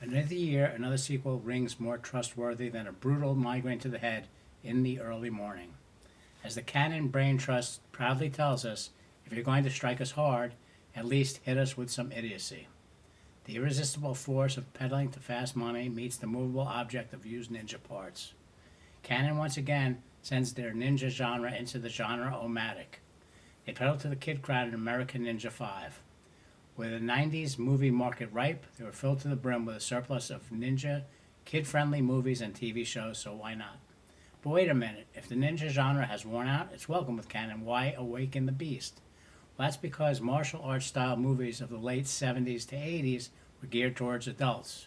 Another year, another sequel rings more trustworthy than a brutal migraine to the head in the early morning. As the Canon Brain Trust proudly tells us, if you're going to strike us hard, at least hit us with some idiocy. The irresistible force of peddling to fast money meets the movable object of used ninja parts. Canon once again sends their ninja genre into the genre-o-matic. They peddle to the kid crowd in American Ninja 5. With the 90s movie market ripe, they were filled to the brim with a surplus of ninja, kid-friendly movies and TV shows, so why not? But wait a minute, if the ninja genre has worn out, it's welcome with Canon. Why awaken the beast? Well, that's because martial arts style movies of the late 70s to 80s were geared towards adults.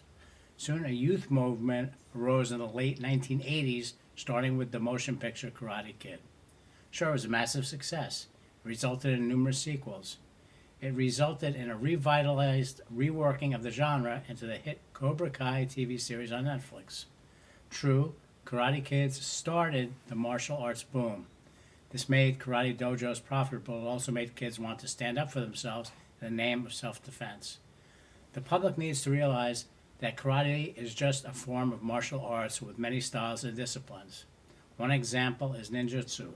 Soon a youth movement arose in the late 1980s, starting with the motion picture Karate Kid. Sure, it was a massive success. It resulted in numerous sequels. It resulted in a revitalized reworking of the genre into the hit Cobra Kai TV series on Netflix. True, Karate Kids started the martial arts boom. This made karate dojos profitable. It also made kids want to stand up for themselves in the name of self-defense. The public needs to realize that karate is just a form of martial arts with many styles and disciplines. One example is ninjutsu. So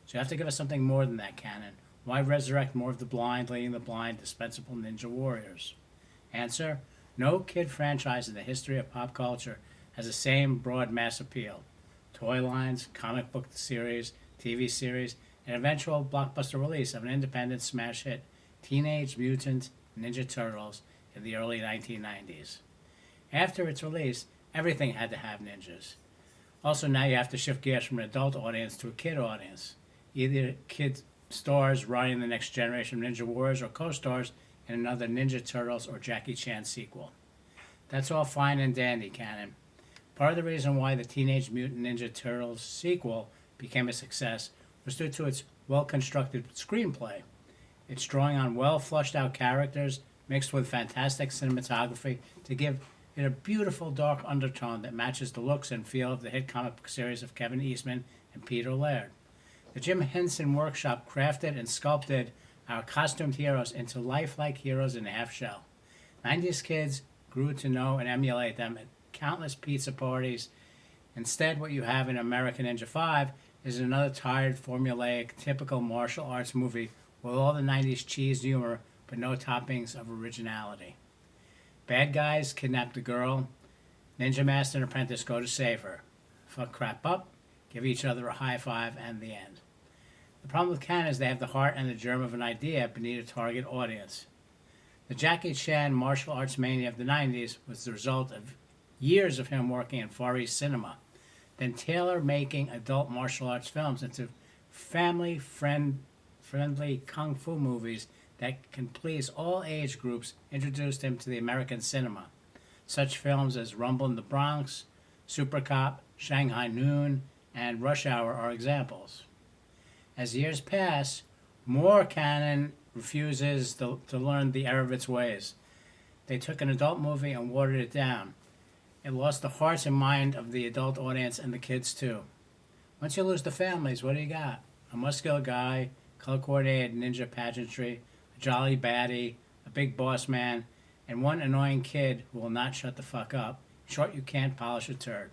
you have to give us something more than that, Canon. Why resurrect more of the blind, leading the blind, dispensable ninja warriors? Answer: no kid franchise in the history of pop culture has the same broad mass appeal. Toy lines, comic book series, TV series, and eventual blockbuster release of an independent smash hit, Teenage Mutant Ninja Turtles, in the early 1990s. After its release, everything had to have ninjas. Also, now you have to shift gears from an adult audience to a kid audience. Either kid stars riding the next generation of Ninja Warriors or co-stars in another Ninja Turtles or Jackie Chan sequel. That's all fine and dandy, Canon. Part of the reason why the Teenage Mutant Ninja Turtles sequel became a success was due to its well-constructed screenplay. It's drawing on well-flushed-out characters mixed with fantastic cinematography to give it a beautiful dark undertone that matches the looks and feel of the hit comic book series of Kevin Eastman and Peter Laird. The Jim Henson Workshop crafted and sculpted our costumed heroes into lifelike heroes in a half shell. 90s kids grew to know and emulate them at countless pizza parties. Instead, what you have in American Ninja 5 is another tired, formulaic, typical martial arts movie with all the 90s cheese humor but no toppings of originality. Bad guys kidnap the girl. Ninja Master and Apprentice go to save her. Fuck crap up, give each other a high five, and the end. The problem with Canon is they have the heart and the germ of an idea but need a target audience. The Jackie Chan martial arts mania of the 90s was the result of years of him working in Far East cinema, then tailor-making adult martial arts films into family-friendly kung fu movies that can please all age groups introduced him to the American cinema. Such films as Rumble in the Bronx, Super Cop, Shanghai Noon, and Rush Hour are examples. As years pass, more Canon refuses to learn the error of its ways. They took an adult movie and watered it down. It lost the hearts and mind of the adult audience and the kids too. Once you lose the families, what do you got? A muscular guy, color-coordinated ninja pageantry, a jolly baddie, a big boss man, and one annoying kid who will not shut the fuck up. In short, you can't polish a turd.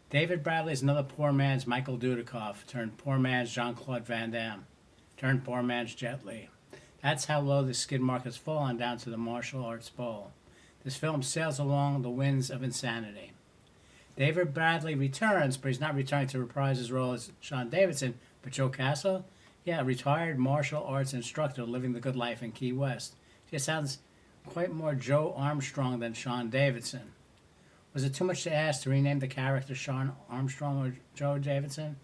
David Bradley is another poor man's Michael Dudikoff, turned poor man's Jean-Claude Van Damme, turned poor man's Jet Li. That's how low the skid mark has fallen down to the martial arts bowl. This film sails along the winds of insanity. David Bradley returns, but he's not returning to reprise his role as Sean Davidson, but Joe Castle? Yeah, a retired martial arts instructor living the good life in Key West. Just sounds quite more Joe Armstrong than Sean Davidson. Was it too much to ask to rename the character Sean Armstrong or Joe Davidson?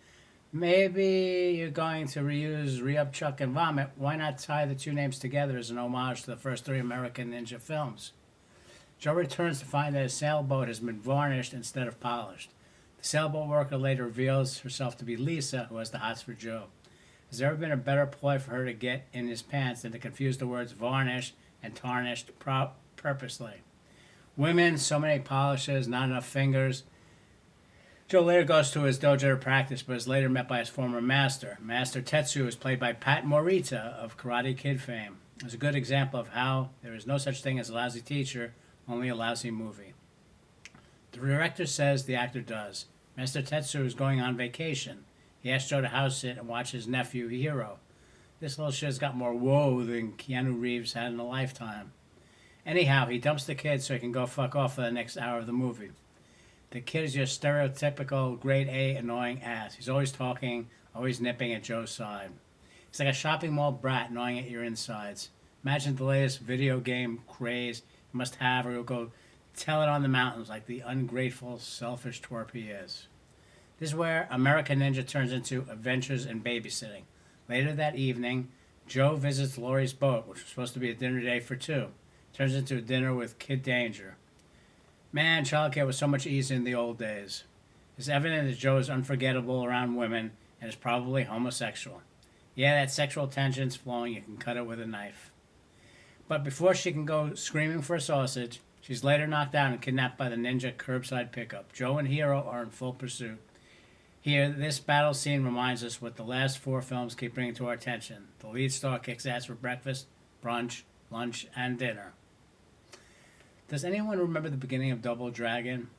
Maybe you're going to reuse Re-Up Chuck and Vomit. Why not tie the two names together as an homage to the first three American Ninja films? Joe returns to find that his sailboat has been varnished instead of polished. The sailboat worker later reveals herself to be Lisa, who has the hots for Joe. Has there ever been a better ploy for her to get in his pants than to confuse the words varnished and tarnished purposely? Women, so many polishes, not enough fingers. Joe later goes to his dojo to practice, but is later met by his former master. Master Tetsu is played by Pat Morita of Karate Kid fame. It's a good example of how there is no such thing as a lousy teacher, only a lousy movie. The director says the actor does. Master Tetsu is going on vacation. He asked Joe to house sit and watch his nephew Hiro. This little shit's got more whoa than Keanu Reeves had in a lifetime. Anyhow, he dumps the kid so he can go fuck off for the next hour of the movie. The kid is your stereotypical grade A annoying ass. He's always talking, always nipping at Joe's side. He's like a shopping mall brat gnawing at your insides. Imagine the latest video game craze you must have, or you'll go tell it on the mountains like the ungrateful, selfish twerp he is. This is where American Ninja turns into Adventures in Babysitting. Later that evening, Joe visits Laurie's boat, which was supposed to be a dinner date for two. Turns into a dinner with Kid Danger. Man, childcare was so much easier in the old days. It's evident that Joe is unforgettable around women and is probably homosexual. Yeah, that sexual tension's flowing, you can cut it with a knife. But before she can go screaming for a sausage, she's later knocked out and kidnapped by the ninja curbside pickup. Joe and Hiro are in full pursuit. Here, this battle scene reminds us what the last four films keep bringing to our attention. The lead star kicks ass for breakfast, brunch, lunch, and dinner. Does anyone remember the beginning of Double Dragon?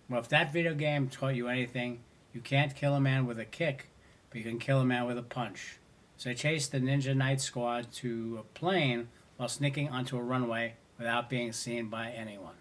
Well, if that video game taught you anything, you can't kill a man with a kick, but you can kill a man with a punch. So they chased the Ninja Knight squad to a plane while sneaking onto a runway without being seen by anyone.